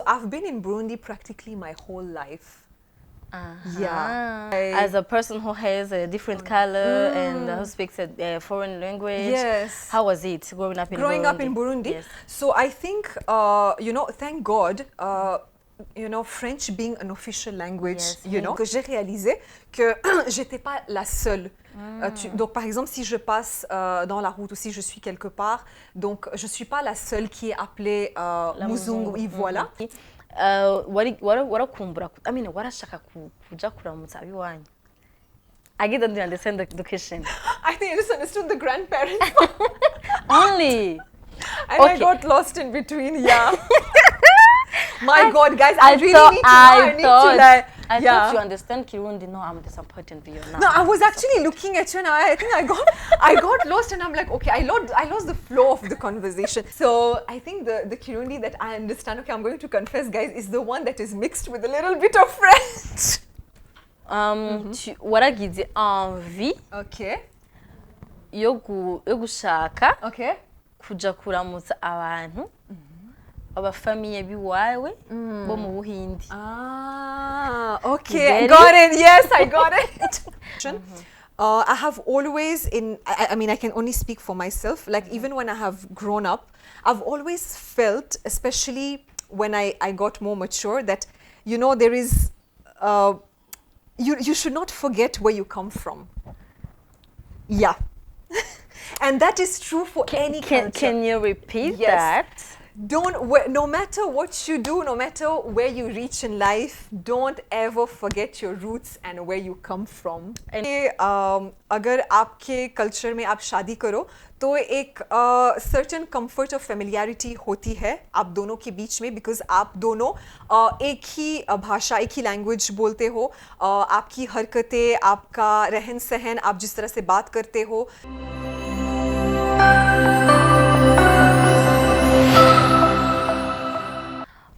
I've been in Burundi practically my whole life. Yeah. As a person who has a different color and who speaks a foreign language, Yes. how was it growing up in Burundi? Growing up in Burundi? Yes. So I think, thank God, French being an official language, Yes. que j'ai réalisé que j'étais pas la seule. Donc, par exemple, si je passe dans la route ou si je suis quelque part, donc je suis pas la seule qui est appelée Muzungu. Oui, voilà. warashaka kuja kuramutsa abiwanyu? I didn't understand the question. I think I just understood the grandparents. Only. And I got lost in between, yeah. My God, guys, I really need to know. I thought you understand Kirundi. No, I'm disappointed with you now. No, I was actually looking at you and I think I got lost and I'm like, okay, I lost the flow of the conversation. So I think the Kirundi that I understand, okay, I'm going to confess, guys, is the one that is mixed with a little bit of French. Waragize envie yo gushaka kuja kuramutsa abantu abafamiye biwawe bo mu Buhindi. Okay, got it. Yes, I got it. I have always I mean, I can only speak for myself, like even when I have grown up, I've always felt, especially when I got more mature, that, there is, you should not forget where you come from. Yeah. And that is true for any culture. Can you repeat that? No matter what you do, no matter where you reach in life, don't ever forget your roots and where you come from. अगर आपके culture में आप शादी करो तो एक certain comfort of familiarity होती है आप दोनों के बीच में, because आप दोनों एक ही भाषा, एक ही language बोलते हो, आपकी हरकतें, आपका रहन सहन, आप जिस तरह से बात करते हो.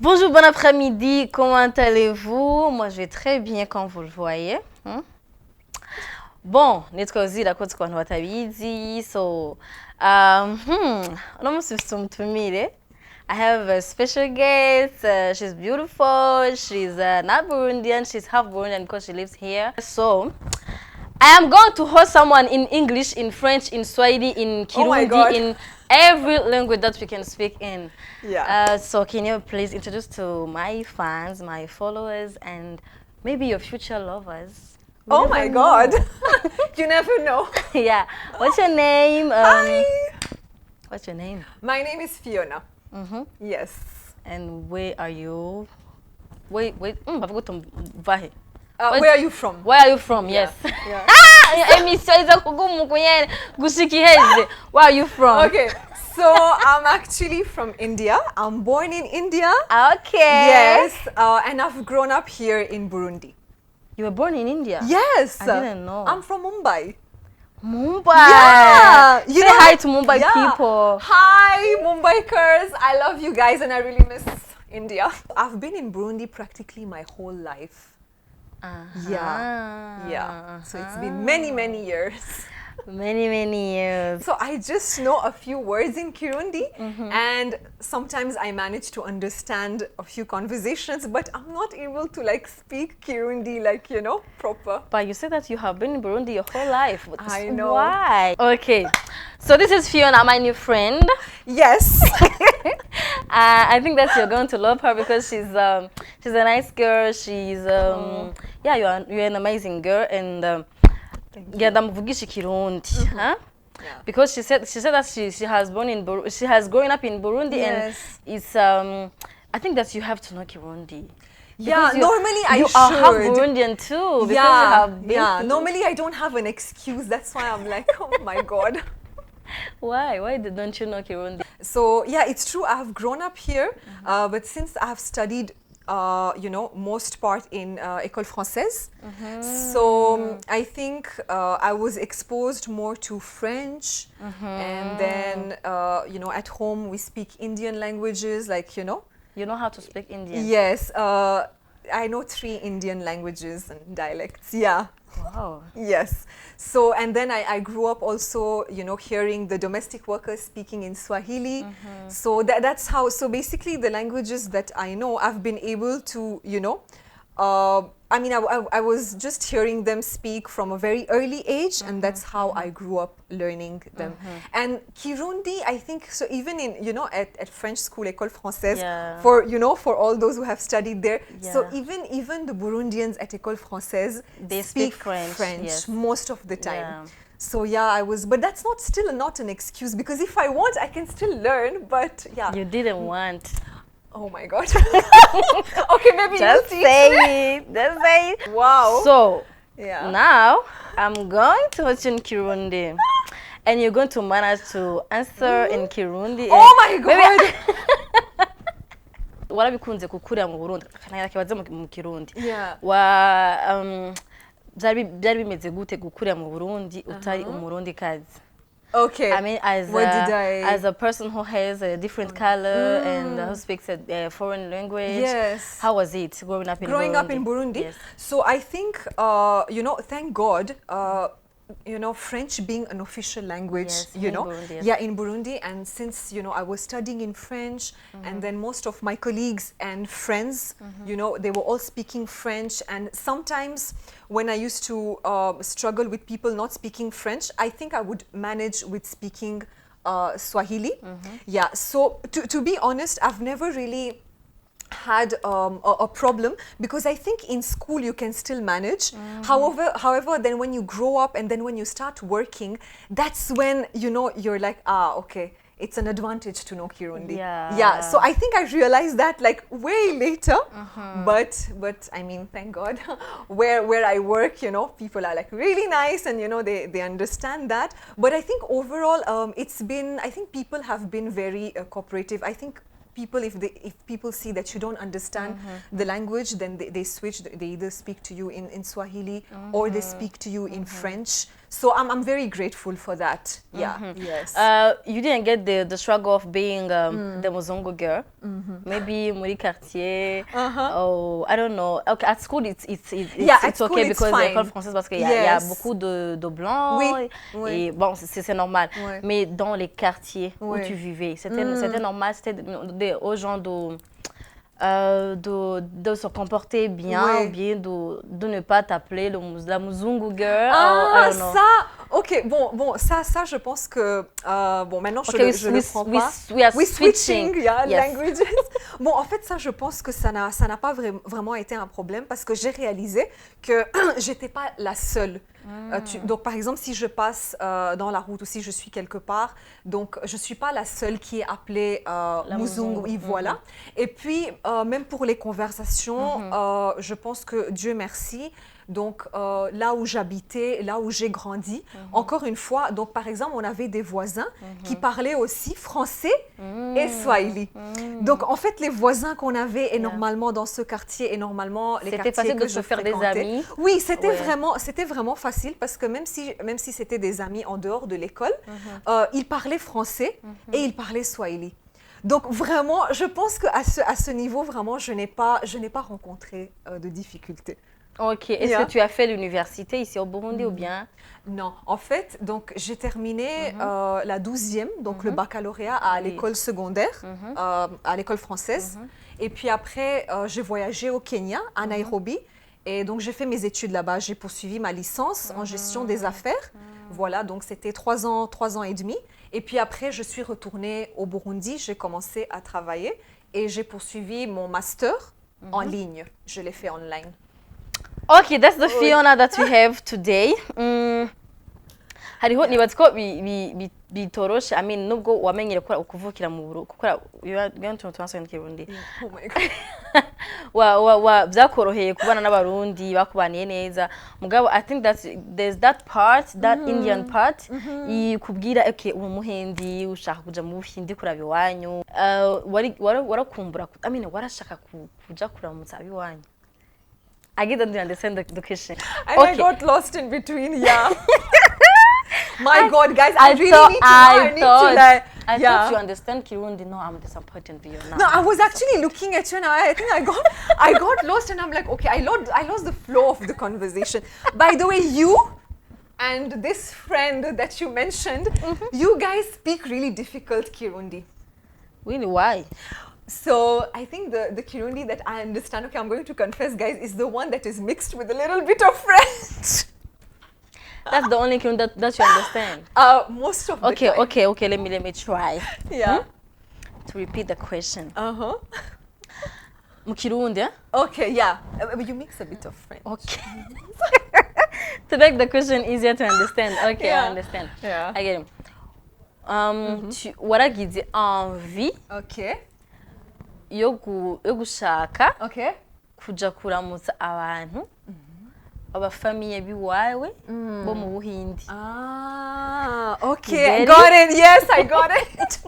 Bonjour, bon après-midi, comment allez-vous? Moi, je vais très bien, comme vous le voyez. Bon, nitkozi la koti kwa watabizi, so I have a special guest. She's beautiful. She's not Burundian. She's half Burundian because she lives here. So I am going to host someone in English, in French, in Swahili, in Kirundi, in every language that we can speak in. Yeah. So can you please introduce to my fans, my followers, and maybe your future lovers? Oh my God. You never know. Yeah. What's your name? Hi. What's your name? My name is Fiona. Yes. And where are you? Wait. Where are you from? Where are you from? Yes. Yeah. Where are you from? Okay. So I'm actually from India. I'm born in India. Okay. Yes. And I've grown up here in Burundi. You were born in India? Yes. I didn't know. I'm from Mumbai. Mumbai. Yeah. Say hi to Mumbai people. Hi, Mumbaikers. I love you guys and I really miss India. I've been in Burundi practically my whole life. Yeah. So it's been many years. Many years. So I just know a few words in Kirundi and sometimes I manage to understand a few conversations, but I'm not able to speak Kirundi proper. But you said that you have been in Burundi your whole life. I know. Why? Okay. So this is Fiona, my new friend. Yes. I think that you're going to love her because she's a nice girl. She's you're an amazing girl and because she said that she has grown up in Burundi. Yes. And it's I think that you have to know Kirundi. Yeah, normally I should. You are half Burundian too. Yeah, normally I don't have an excuse. That's why I'm like, oh my God. Why don't you know Kirundi? So yeah, it's true. I have grown up here, but since I have studied most part in École Française. So I think I was exposed more to French and then, at home we speak Indian languages, You know how to speak Indian? Yes. I know 3 Indian languages and dialects, yeah. Wow. Yes. So, and then I grew up also, you know, hearing the domestic workers speaking in Swahili. So that's how, so basically the languages that I know, I've been able to, you know, I mean, I was just hearing them speak from a very early age, and that's how I grew up learning them. And Kirundi, I think, so even in, you know, at French school, École Française, Yeah. for, you know, for all those who have studied there, so Yeah. even the Burundians at École Française, They speak French, yes. most of the time. Yeah. So yeah, I was, but that's not an excuse, because if I want, I can still learn, but yeah. You didn't want. Oh my God. Okay, maybe Just you teach me. say it. Just say it. Wow. So, Yeah. now I'm going to teach you in Kirundi. And you're going to manage to answer in Kirundi. Oh my God. Warabikunze kukurira mu Burundi kanaya kibaze mu Kirundi. Yeah. Byari bimeze gute gukurira mu Burundi utari umurundi kazi? Okay. I mean, as a person who has a different color and who speaks a foreign language. Yes. How was it growing up in Burundi? Growing up in Burundi? Yes. So I think, you know, thank God, you know, French being an official language, Yes, you in know, Burundi, yes. yeah, in Burundi, and since, you know, I was studying in French, and then most of my colleagues and friends, you know, they were all speaking French, and sometimes when I used to struggle with people not speaking French, I think I would manage with speaking Swahili. Yeah, so to be honest, I've never really had a problem, because I think in school you can still manage. However, then when you grow up and then when you start working, that's when, you know, you're like, okay, it's an advantage to know Kirundi. Yeah. So I think I realized that like way later, but I mean, thank God, where I work, you know, people are like really nice, and you know, they understand that. But I think overall, I think people have been very cooperative. I think people, if people see that you don't understand the language, then they switch. They either speak to you in Swahili or they speak to you in French. So I'm very grateful for that. Yeah. Yes. You didn't get the struggle of being the Muzungu girl. Maybe muri quartier. Oh, I don't know. Okay, at school it's school okay it's because fine. l'école française parce qu'il y a Yes. beaucoup de blancs. Oui, Et bon, c'est normal. Oui. Mais dans les quartiers où Oui. tu vivais, c'était normal, c'était aux gens de se comporter bien, Oui. bien de ne pas t'appeler la Muzungu girl. Ah, I don't know. ça, ok, bon, ça, je pense que, bon, maintenant, je le prends pas. We are We switching. yeah, Yes. languages. Bon, en fait, ça, je pense que ça n'a pas vraiment été un problème, parce que j'ai réalisé que j'étais pas la seule. Donc, par exemple, si je passe dans la route ou si je suis quelque part, donc je suis pas la seule qui est appelée Muzungu, oui, voilà. Et puis, même pour les conversations, je pense que Dieu merci. Donc, là où j'habitais, là où j'ai grandi, encore une fois, donc par exemple, on avait des voisins qui parlaient aussi français et swahili. Donc, en fait, les voisins qu'on avait normalement dans ce quartier et normalement les quartiers facile que de je se faire des fréquentais, amis. oui, c'était vraiment facile, parce que même si c'était des amis en dehors de l'école, ils parlaient français et ils parlaient swahili. Donc vraiment, je pense qu'à ce niveau, vraiment, je n'ai pas rencontré de difficultés. Ok. Est-ce que tu as fait l'université ici au Burundi ou bien? Non, en fait, donc j'ai terminé la 12e, donc le baccalauréat à l'école secondaire, à l'école française. Et puis après, j'ai voyagé au Kenya, à Nairobi. Et donc j'ai fait mes études là-bas. J'ai poursuivi ma licence en gestion des affaires. Voilà, donc c'était 3 ans et demi. Et puis après, je suis retournée au Burundi. J'ai commencé à travailler et j'ai poursuivi mon master en ligne. Je l'ai fait online. Okay, that's the Fiona that we have today. Hariho nibaza ko bitoroshe, I mean, nubwo wamenyere kuvukira mu Burundi, kuko you to answer in Kirundi. Oh my God. Byakoroheye kubana n'abarundi bakubaniye neza. Mugabo, I think that there's that part, that Indian part, ikubwira okay, uwo muhendi ushaka kuja mu Buhindi kuraba iwanyu. Warakumbura, I mean, warashaka kuja kuramutsa abiwanyu. I didn't understand the question. I got lost in between, yeah. My God, guys, I really need to I Yeah. thought you understand Kirundi. No, I'm disappointed with you now. No, I was actually looking at you and I think I got lost and I'm like, okay, I lost the flow of the conversation. By the way, you and this friend that you mentioned, you guys speak really difficult Kirundi. Really, why? So I think the Kirundi that I understand, okay, I'm going to confess, guys, is the one that is mixed with a little bit of French. That's the only Kirundi that you understand. Most of the Okay, time. okay. Let me try. Yeah. To repeat the question. Uh-huh. Mu Kirundi, eh? Okay, yeah. You mix a bit of French. Okay. To make the question easier to understand. Okay, Yeah. I understand. Yeah. I get it. Waragize envie Okay. yo gushaka Okay. kuja kuramutsa abantu abafamiye biwawe bo mu Buhindi. Ah, You okay. get Got it. Yes, I got it.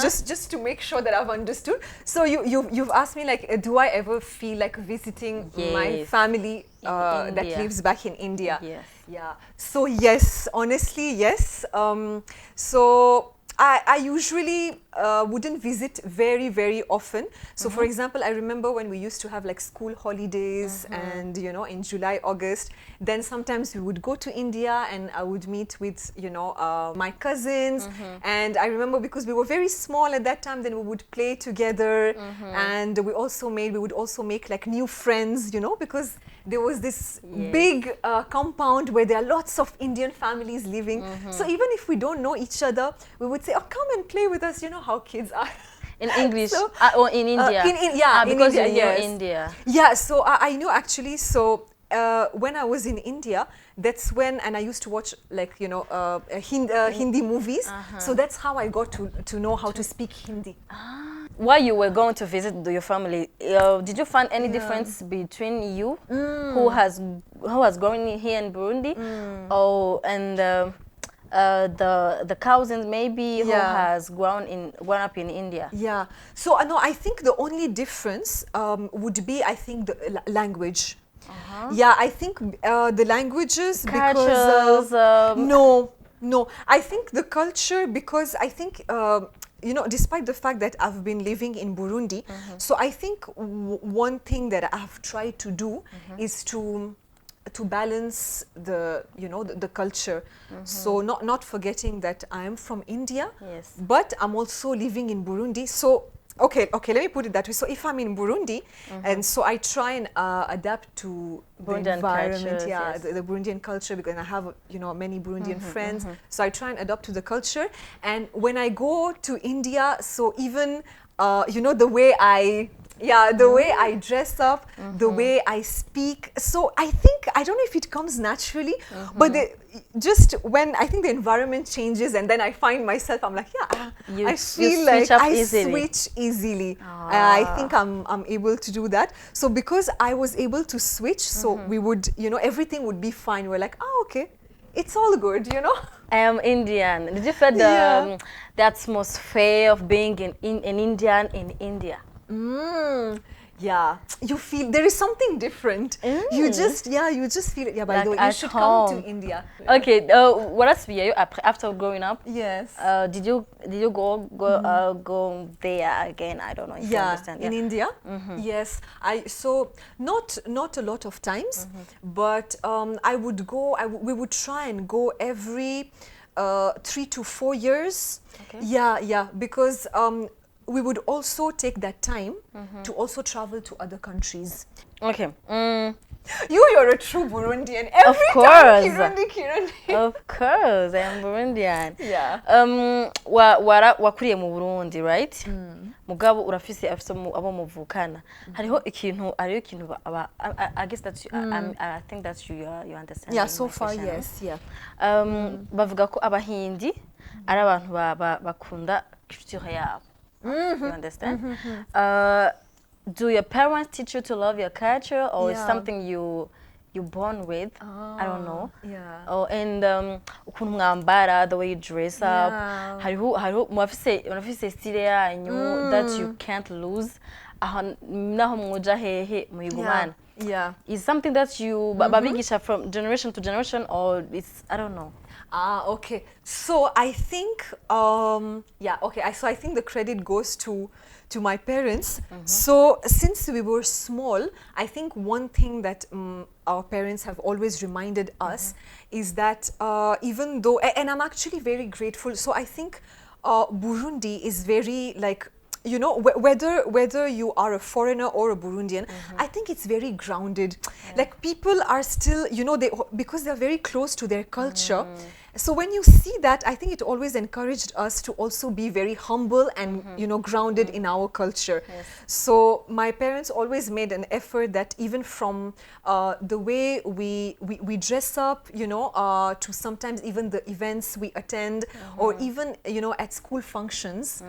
Just to make sure that I've understood. So you've asked me like, do I ever feel like visiting my Yes. family that India. lives back in India? Yes. Yeah. So yes, honestly, yes. So I usually wouldn't visit very, very often. So for example, I remember when we used to have like school holidays and, you know, in July, August, then sometimes we would go to India and I would meet with, you know, my cousins. And I remember because we were very small at that time, then we would play together. And we would also make like new friends, you know, because there was this big compound where there are lots of Indian families living. So even if we don't know each other, we would say, oh, come and play with us. You know how kids are. In English So, or in India? Yeah, in because India, you know yes. India. Yeah, so I knew actually, so when I was in India, that's when, and I used to watch like, you know, Hindi movies. So that's how I got to know how to speak Hindi. While you were going to visit your family, did you find any difference between you, who has grown here in Burundi, and the cousins maybe who has grown up in India? Yeah. So no, I think the only difference would be, I think, the language. Yeah, I think the languages Cultures, because no, I think the culture, because I think you know, despite the fact that I've been living in Burundi, so I think one thing that I've tried to do is to balance the, you know, the culture. So not forgetting that I am from India, Yes. but I'm also living in Burundi. So okay, let me put it that way. So if I'm in Burundi, and so I try and adapt to the Burundian environment, cultures, yeah, yes. the Burundian culture, because I have, you know, many Burundian friends. So I try and adapt to the culture. And when I go to India, so even you know, the way I way I dress up, the way I speak. So I think, I don't know if it comes naturally, but just when I think the environment changes and then I find myself, I'm like, yeah, I feel like I switch easily. I think I'm able to do that. So because I was able to switch, so we would, you know, everything would be fine. We're like, oh, okay, it's all good, you know. I am Indian. Did you feel the atmosphere of being an Indian in India? Yeah, you feel there is something different. You just feel it. Yeah, by Like the way, you should come to India. Okay, what else were you after growing up? Yes. Did you go there again? I don't know if you understand. In India. Yes, so not a lot of times, but I would go. We would try and go every 3 to 4 years. Okay. Yeah, because we would also take that time to also travel to other countries. Okay. You're a true Burundian. Every course. time, Kirundi. Of course, I am Burundian. Yeah. Wakuriye mu Burundi, right? Mugabo urafise abo muvukana. Hariho ikintu I guess that I think that you understand. Yeah, so far yes, yeah. Bavuga ko abahindi ari abantu bakunda culture yabo. You understand? Do your parents teach you to love your culture, or is something you born with? I don't know. Yeah. Oh, and ukuntu mwambara, the way you dress up. Hariho mufise style yanyu that you can't lose. Naho muja hehe muyigumana. Yeah. Is something that you babigisha from generation to generation, or it's, I don't know. Okay. So I think, yeah, okay. So I think the credit goes to my parents. So since we were small, I think one thing that our parents have always reminded us is that even though, and I'm actually very grateful. So I think Burundi is very like, you know, whether you are a foreigner or a Burundian, I think it's very grounded. Like people are still, you know, because they're very close to their culture. So when you see that, I think it always encouraged us to also be very humble and you know, grounded in our culture. Yes. So my parents always made an effort that even from the way we dress up, you know, to sometimes even the events we attend, or even, you know, at school functions,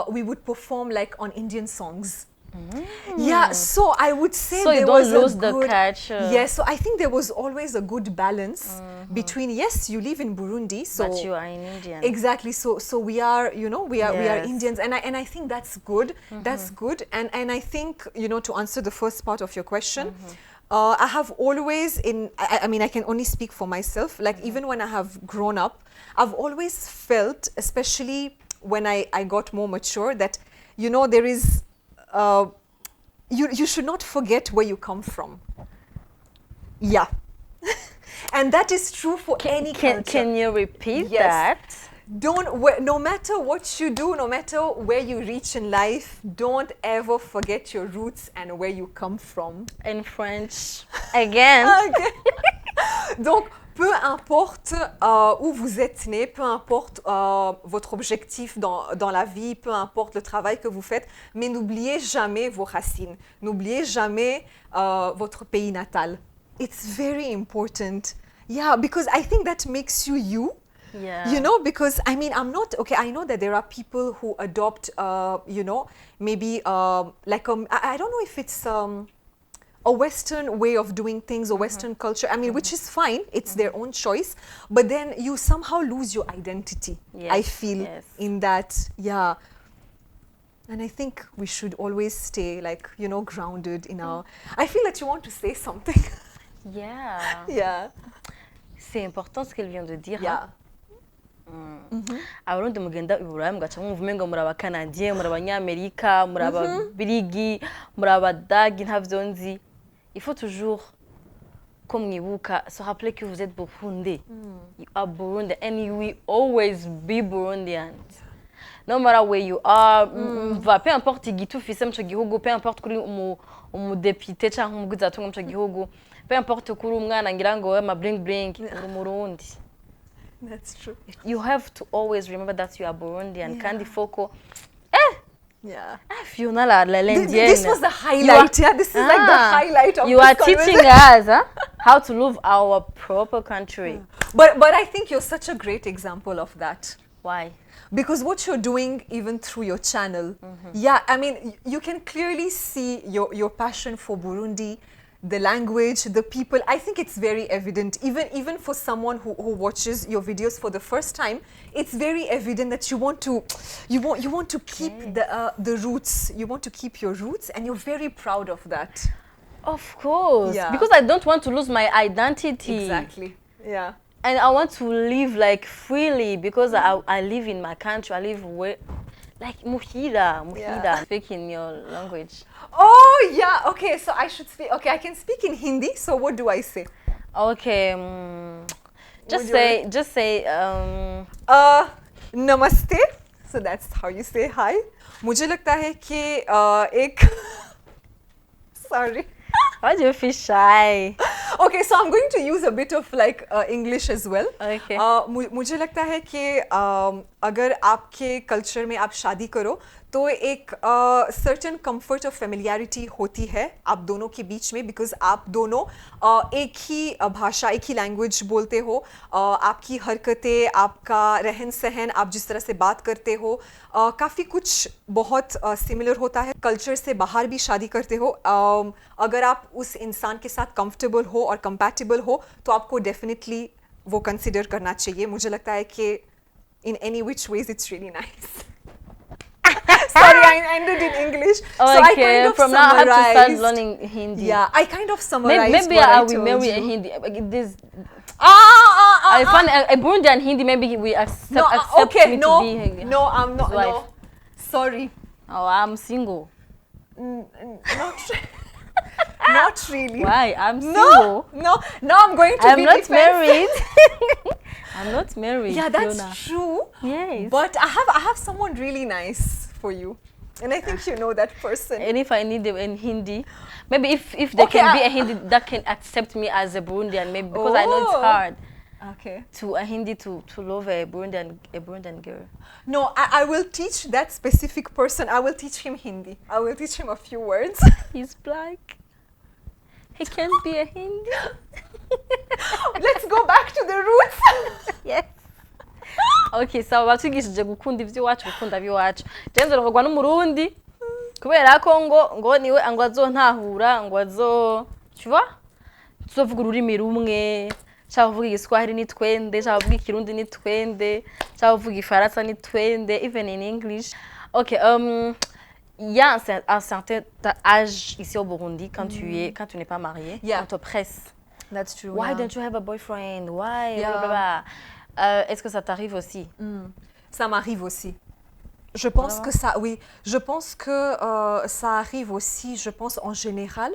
we would perform like on Indian songs. Yeah, so I would say So you there don't was lose a the good, culture. yes, so I think there was always a good balance between, yes, you live in Burundi, so But you are in Indian. exactly, so we are, you know, we are Yes. Indians, and I think that's good. That's good. And I think, you know, to answer the first part of your question, I have always I mean, I can only speak for myself, like even when I have grown up, I've always felt, especially when I got more mature, that, you know, there is you should not forget where you come from. Yeah. And that is true for any culture. Can you repeat Yes. that? No matter what you do, no matter where you reach in life, don't ever forget your roots and where you come from. In French. Again. Ok. Donc, peu importe où vous êtes né, peu importe votre objectif dans la vie, peu importe le travail que vous faites, mais n'oubliez jamais vos racines. N'oubliez jamais votre pays natal. It's very important. Yeah, because I think that makes you you. Yeah. You know, because I mean, I'm not, okay, I know that there are people who adopt, you know, maybe like, I don't know if it's a Western way of doing things, a Western culture, I mean, which is fine, it's their own choice, but then you somehow lose your identity, I Yes, feel, yes. in that, yeah. And I think we should always stay, like, you know, grounded in our, I feel that you want to say something. Yeah. Yeah. C'est important ce qu'elle vient de dire. Yeah. Abarundi mugenda iburayi mugaca mwumva umengo muri abakanadiye, muri abanyamerika, muri ababirigi, muri abadagi, ntavyo nzi. Il faut toujours ko mwibuka se rappeler que vous êtes Burundais. You are Burundian and you will always be Burundian. No matter where you are, peu importe igitu ufise mu gihugu, peu importe kuri umudepite canke umugwizatunga mu gihugu, peu importe kuri umwana ngira ngo we ma bling bling, uri Murundi. That's true. You have to always remember that you are Burundian. Kandi foko. Yeah. Fiona la l'indienne. This was the highlight. Yeah, this is like the highlight of you this are teaching conversation. us how to love our proper country. But I think you're such a great example of that. Why? Because what you're doing, even through your channel, yeah, I mean, you can clearly see your passion for Burundi, the language, the people. I think it's very evident, even for someone who watches your videos for the first time. It's very evident that you want to keep the roots. You want to keep your roots, and you're very proud of that. Of course, Yeah. because I don't want to lose my identity. Exactly. Yeah. And I want to live like freely because I live in my country. I live like Muhira. Yeah. Speak in your language. Oh yeah. Okay. So I should speak. Okay, I can speak in Hindi. So what do I say? Okay. Just say. Namaste. So that's how you say hi. मुझे लगता है कि एक sorry. Why do you feel shy? Okay, so I'm going to use a bit of like English as well. Okay. मुझे लगता है कि अगर आपके कल्चर में आप शादी करो तो एक certain comfort of familiarity होती है आप दोनों के बीच में, because आप दोनों एक ही भाषा, एक ही लैंग्वेज बोलते हो, आपकी हरकतें, आपका रहन सहन, आप जिस तरह से बात करते हो, काफ़ी कुछ बहुत सिमिलर होता है. कल्चर से बाहर भी शादी करते हो, अगर आप उस इंसान के साथ कंफर्टेबल हो और कंपैटिबल हो तो आपको डेफिनेटली वो कंसिडर करना चाहिए. मुझे लगता है कि in any which ways it's really nice. Sorry, I ended in English. Okay, so I kind of from now I have to start learning Hindi. Yeah, I kind of summarized Maybe what I I will told marry you. a Hindi. I find a Burundian Hindi, maybe we accept okay, me no, to be no, I'm not. his wife. No, sorry. Oh, I'm single. Not, not really. Why? I'm single. No. Now I'm going to I'm be not defensive. married. I'm not married. Yeah, that's Fiona. true. Yes. But I have someone really nice for you, and I think you know that person. And if I need them in Hindi, maybe if there can be a Hindi that can accept me as a Burundian, maybe because I know it's hard. Okay. To a Hindi to love a Burundian girl. No, I will teach that specific person. I will teach him Hindi. I will teach him a few words. He's black. He can be a Hindi. Let's go back to the roots. Yes. Okay, so batwigishije gukunda ivy'iwacu gukunda biwacu. Jenze rogwa n'umurundi kubera ko ngo niwe ngo azontahura ngo azo tu vois tuzovuga ururimi rumwe cyangwa uvuga igiswahili ni twende cyangwa uvuga ikirundi ni twende cyangwa uvuga ifaransa ni twende even in English. Okay, il y a un certain âge ici au Burundi quand tu n'es pas marié, on te presse. That's true. Why don't you have a boyfriend? Why? Yeah. Blah, blah, blah. Est-ce que ça t'arrive aussi? Ça m'arrive aussi. Je pense que ça, oui. Je pense que ça arrive aussi. Je pense en général.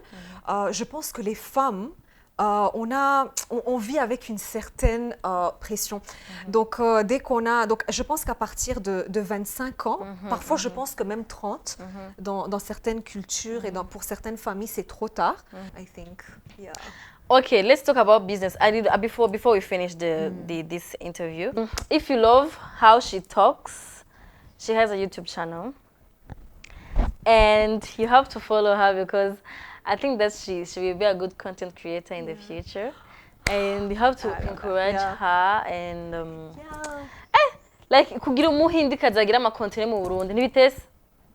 Je pense que les femmes, on vit avec une certaine pression. Donc dès qu'on a, donc je pense qu'à partir de 25 ans, parfois je pense que même 30, dans certaines cultures et pour certaines familles c'est trop tard. I think. Yeah. Okay, let's talk about business. I did before we finish this interview. If you love how she talks, she has a YouTube channel, and you have to follow her because I think that she will be a good content creator in the future, and you have to encourage her and like kugira umuhindi kazagira ama content mu Burundi ntibitese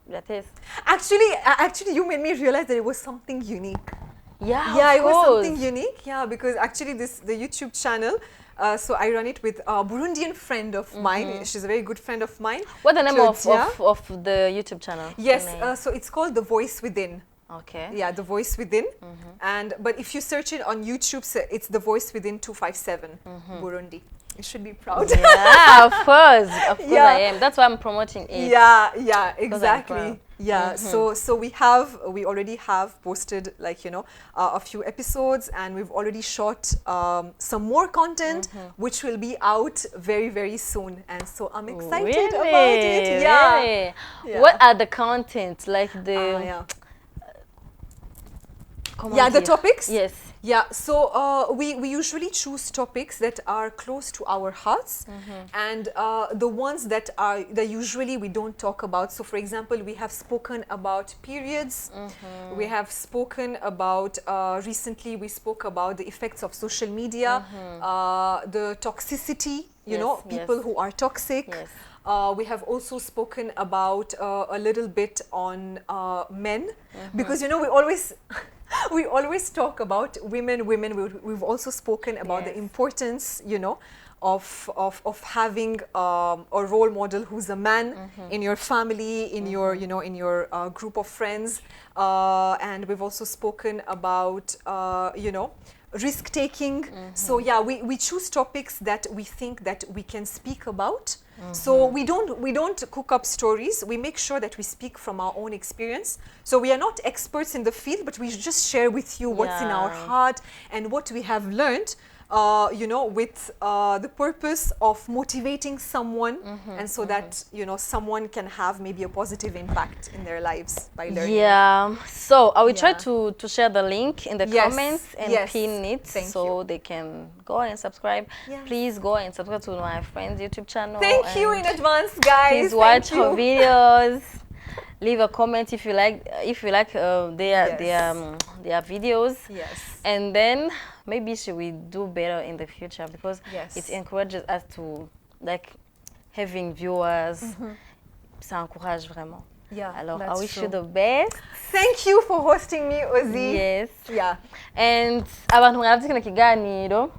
biratese. Actually, you made me realize that it was something unique. Yeah, it was something unique. Yeah, because actually the YouTube channel, so I run it with a Burundian friend of mine. She's a very good friend of mine. What's the name of the YouTube channel? Yes, so it's called The Voice Within. Okay. Yeah, The Voice Within. But if you search it on YouTube, it's The Voice Within 257 Burundi. You should be proud. Yeah, of course I am. That's why I'm promoting it. Yeah, exactly. Yeah, so we already have posted a few episodes, and we've already shot some more content which will be out very, very soon, and so I'm excited about it. Yeah. What are the content like the the topics? Yes. Yeah, so we usually choose topics that are close to our hearts, and the ones that usually we don't talk about. So for example, we have spoken about periods, we have spoken about, recently we spoke about the effects of social media, the toxicity, people who are toxic. Yes. We have also spoken about a little bit on men, because we always talk about women. We've also spoken about the importance, of having a role model who's a man in your family, in your, in your group of friends, and we've also spoken about, risk taking. So yeah, we choose topics that we think that we can speak about. So we don't cook up stories. We make sure that we speak from our own experience. So we are not experts in the field, but we just share with you what's in our heart and what we have learned, with the purpose of motivating someone, and so that someone can have maybe a positive impact in their lives by learning. Yeah. So I will try to share the link in the comments and pin it so they can go and subscribe. Please go and subscribe to my friend's YouTube channel. Thank you in advance, guys. Please watch her videos. Leave a comment if you like their videos. Yes. And then maybe she will do better in the future, because it encourages us to having viewers. Ça encourage vraiment. Yeah. Alors, I wish you the best. Thank you for hosting me, Hosy. Yes. Yeah. And abantu mwaravuze kino kiganiro.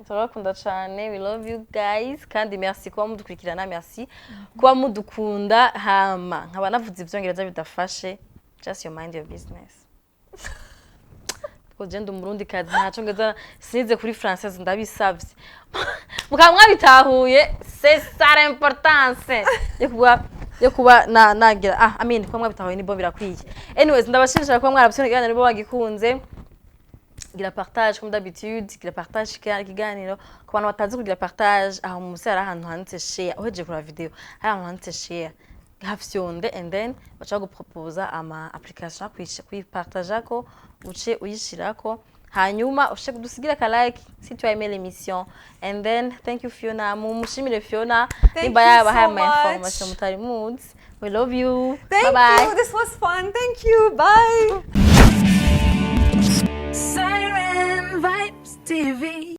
Turakunda cyane. We love you guys. Kandi merci kuba mudukurikirana, merci kuba mudukunda. Hama nkaba navuze ivyongereza bidafashe. Just mind your business. ko je ndi umurundi kazi ntaco ngeza sinize kuri française ndabisavye mukaba mwabitahuye c'est ça l'importance yo kuba nagira I mean ko mwabitahuye ni bo birakwiye. Anyways ndabashimira ko mwarabisona ikiganiro bo bagikunze, gira partage comme d'habitude, gira partage ikiganiro ku bantu batazi kugira partage aho musi hari ahantu handitse share uheje kuri video hari ahantu handitse share hafyonde and then bacha guproposa ama application kuyipartager ko uce uyishirako hanyuma ushe kudusigira ka like si tu as aimé l'émission and then thank you Fiona mumushimire Fiona nimba yabahaye ama information mutari muzi. We love you. Thank bye you. This was fun. Thank you. Bye. Siren Vibes TV.